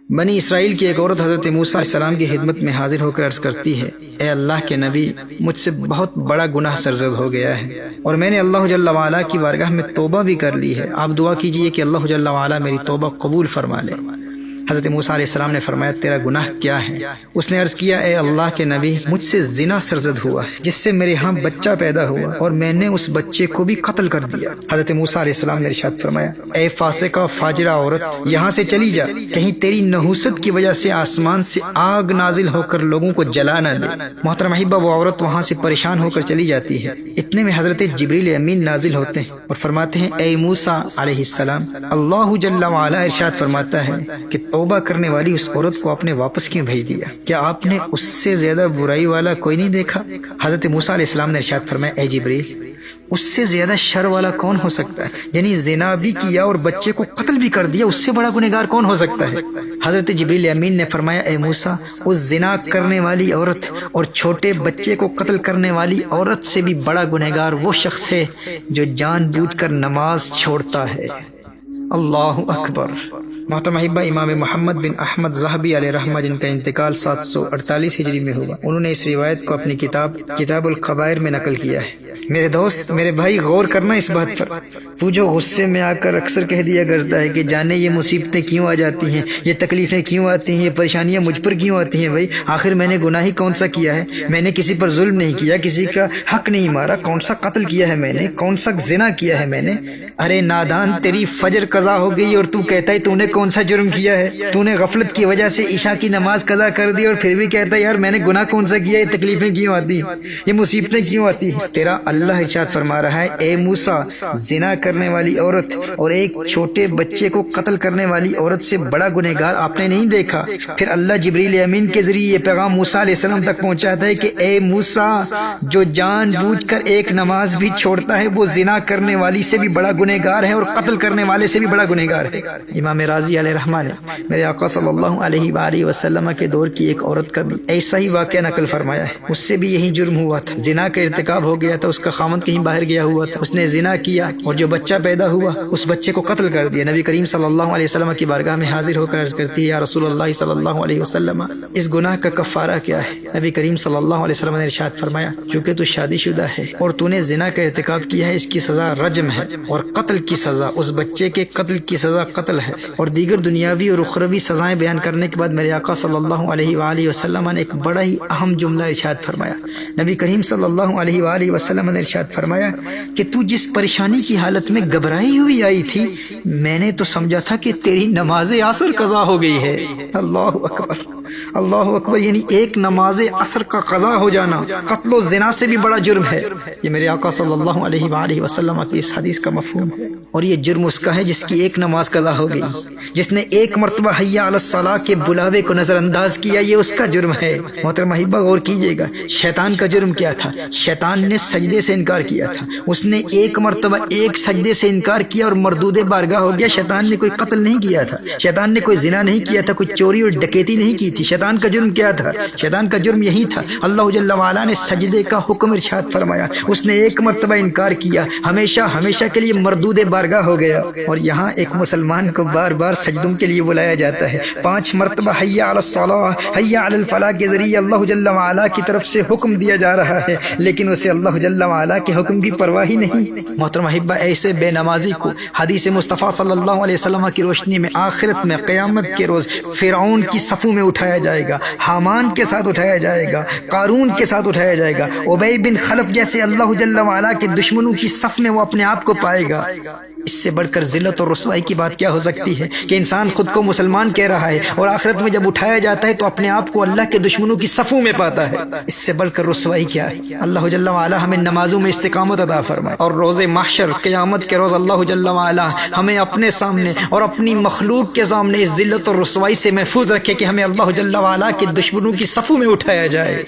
بنی اسرائیل کی ایک عورت حضرت موسیٰ علیہ السلام کی خدمت میں حاضر ہو کر عرض کرتی ہے، اے اللہ کے نبی، مجھ سے بہت بڑا گناہ سرزد ہو گیا ہے اور میں نے اللہ جل وعلا کی بارگاہ میں توبہ بھی کر لی ہے، آپ دعا کیجئے کہ اللہ جل وعلا میری توبہ قبول فرما لے۔ حضرت موسیٰ علیہ السلام نے فرمایا، تیرا گناہ کیا ہے؟ اس نے عرض کیا، اے اللہ کے نبی، مجھ سے زنا سرزد ہوا جس سے میرے ہاں بچہ پیدا ہوا اور میں نے اس بچے کو بھی قتل کر دیا۔ حضرت موسیٰ علیہ السلام نے ارشاد فرمایا، اے فاسقہ فاجرہ عورت، یہاں سے چلی جا، کہیں تیری نحوست کی وجہ سے آسمان سے آگ نازل ہو کر لوگوں کو جلا نہ دے۔ محترم احبہ، وہ عورت وہاں سے پریشان ہو کر چلی جاتی ہے، اتنے میں حضرت جبریل امین نازل ہوتے ہیں اور فرماتے ہیں، اے موسیٰ علیہ السلام، اللہ جل وعلا ارشاد فرماتا ہے کہ توبہ کرنے والی اس عورت کو آپ نے واپس کیوں بھیج دیا؟ کیا آپ نے اس سے زیادہ برائی والا کوئی نہیں دیکھا؟ حضرت موسیٰ علیہ السلام نے ارشاد فرمایا، اے جبریل، اس سے زیادہ شر والا کون ہو سکتا ہے؟ یعنی زنا بھی کیا اور بچے کو قتل بھی کر دیا، اس سے بڑا گنہگار کون ہو سکتا ہے؟ حضرت جبریل امین نے فرمایا، اے موسیٰ، اس زنا کرنے والی عورت اور چھوٹے بچے کو قتل کرنے والی عورت سے بھی بڑا گنہگار وہ شخص ہے جو جان بوجھ کر نماز چھوڑتا ہے۔ اللہ اکبر۔ محترم احبہ، امام محمد بن احمد ذہبی علیہ رحمہ، جن کا انتقال 748 ہجری میں ہوا، انہوں نے اس روایت کو اپنی کتاب القبائر میں نقل کیا ہے۔ میرے دوست، میرے بھائی، غور کرنا اس بات پر۔ تو جو غصے میں آ کر اکثر کہہ دیا کرتا ہے کہ جانے یہ مصیبتیں کیوں آ جاتی ہیں، یہ تکلیفیں کیوں آتی ہیں، یہ پریشانیاں مجھ پر کیوں آتی ہیں؟ بھائی آخر میں نے گناہ ہی کون سا کیا ہے؟ میں نے کسی پر ظلم نہیں کیا، کسی کا حق نہیں مارا، کون سا قتل کیا ہے میں نے، کون سا زنا کیا ہے میں نے؟ ارے نادان، تیری فجر قضا ہو گئی اور تو کہتا ہے تو نے کون سا جرم کیا ہے؟ تو نے غفلت کی وجہ سے عشاء کی نماز قضا کر دی اور پھر بھی کہتا ہے یار میں نے گناہ کون سا کیا، یہ تکلیفیں کیوں آتی ہیں، یہ مصیبتیں کیوں آتی ہیں؟ تیرا اللہ ارشاد فرما رہا ہے، اے موسیٰ، زنا کرنے والی عورت اور ایک چھوٹے بچے کو قتل کرنے والی عورت سے بڑا گنہگار آپ نے نہیں دیکھا۔ پھر اللہ جبریل امین کے ذریعے یہ پیغام موسیٰ علیہ السلام تک پہنچاتا ہے کہ اے موسیٰ، جو جان بوجھ کر ایک نماز بھی چھوڑتا ہے وہ زنا کرنے والی سے بھی بڑا گنہگار ہے اور قتل کرنے والے سے بھی بڑا گنہگار ہے۔ امام راضی علیہ رحمہ نے میرے آقا صلی اللہ علیہ وآلہ وسلم کے دور کی ایک عورت کا بھی ایسا ہی واقعہ نقل فرمایا ہے۔ اس سے بھی یہی جرم ہوا تھا، زنا کا ارتکاب ہو گیا تھا، اس کا خامند کہیں باہر گیا ہوا تھا، اس نے زنا کیا اور جو بچہ پیدا ہوا اس بچے کو قتل کر دیا۔ نبی کریم صلی اللہ علیہ وسلم کی بارگاہ میں حاضر ہو کر عرض کرتی ہے، یا رسول اللہ صلی اللہ علیہ وسلم، اس گناہ کا کفارہ کیا ہے؟ نبی کریم صلی اللہ علیہ وسلم نے ارشاد فرمایا، چونکہ تو شادی شدہ ہے اور تو نے زنا کا ارتکاب کیا ہے، اس کی سزا رجم ہے اور قتل کی سزا، اس بچے کے قتل کی سزا قتل ہے۔ اور دیگر دنیاوی اور اخروی سزائیں بیان کرنے کے بعد میرے آقا صلی اللہ علیہ وآلہ وسلم نے ایک بڑا ہی اہم جملہ ارشاد فرمایا۔ نبی کریم صلی اللہ علیہ وآلہ وسلم نے ارشاد فرمایا کہ تو جس پریشانی کی حالت میں گھبرائی ہوئی آئی تھی، میں نے تو سمجھا تھا کہ تیری نماز عصر قضا ہو گئی ہے۔ اللہ اکبر، اللہ اکبر، یعنی ایک نماز عصر کا قضا ہو جانا قتل و زنا سے بھی بڑا جرم ہے۔ یہ میرے آقا صلی اللہ علیہ وآلہ وسلم کی اس حدیث کا مفہوم ہے، اور یہ جرم اس کا ہے جس کی ایک نماز قضا ہو گئی، جس نے ایک مرتبہ حی علی الصلاۃ کے بلاوے کو نظر انداز کیا، یہ اس کا جرم ہے۔ محترم احبہ، غور کیجئے گا، شیطان کا جرم کیا تھا؟ شیطان نے سجدے سے انکار کیا تھا، اس نے ایک مرتبہ ایک سجدے سے انکار کیا اور مردود بارگاہ ہو گیا۔ شیطان نے کوئی قتل نہیں کیا تھا، شیطان نے کوئی زنا نہیں کیا تھا، کوئی چوری اور ڈکیتی نہیں کی تھی۔ شیطان کا جرم کیا تھا؟ شیطان کا جرم یہی تھا، اللہ جل وعلا نے سجدے کا حکم ارشاد فرمایا، اس نے ایک مرتبہ انکار کیا، ہمیشہ ہمیشہ کے لیے مردود بارگاہ ہو گیا۔ اور یہاں ایک مسلمان کو بار بار سجدوں کے لیے بلایا جاتا ہے، 5 مرتبہ حی علی الصلاۃ، حی علی الفلاح کے ذریعے اللہ جل وعلا کی طرف سے حکم دیا جا رہا ہے، لیکن اسے اللہ جل وعلا کے حکم کی پرواہ ہی نہیں۔ محترم احبہ، ایسے بے نمازی کو حدیث مصطفیٰ صلی اللہ علیہ وسلم کی روشنی میں آخرت میں قیامت کے روز فرعون کی صفوں میں اٹھایا جائے گا، حامان کے ساتھ اٹھایا جائے گا، قارون کے ساتھ اٹھایا جائے گا، ابی بن خلف جیسے اللہ جل وعلا کے دشمنوں کی صف میں وہ اپنے آپ کو پائے گا۔ اس سے بڑھ کر ذلت اور رسوائی کی بات کیا ہو سکتی ہے کہ انسان خود کو مسلمان کہہ رہا ہے اور آخرت میں جب اٹھایا جاتا ہے تو اپنے آپ کو اللہ کے دشمنوں کی صفوں میں پاتا ہے۔ اس سے بڑھ کر رسوائی کیا ہے؟ اللہ جل وعلا ہمیں نمازوں میں استقامت عطا فرمائے، اور روز محشر قیامت کے روز اللہ جل وعلا ہمیں اپنے سامنے اور اپنی مخلوق کے سامنے اس ذلت اور رسوائی سے محفوظ رکھے کہ ہمیں اللہ جل وعلا کے دشمنوں کی صفوں میں اٹھایا جائے۔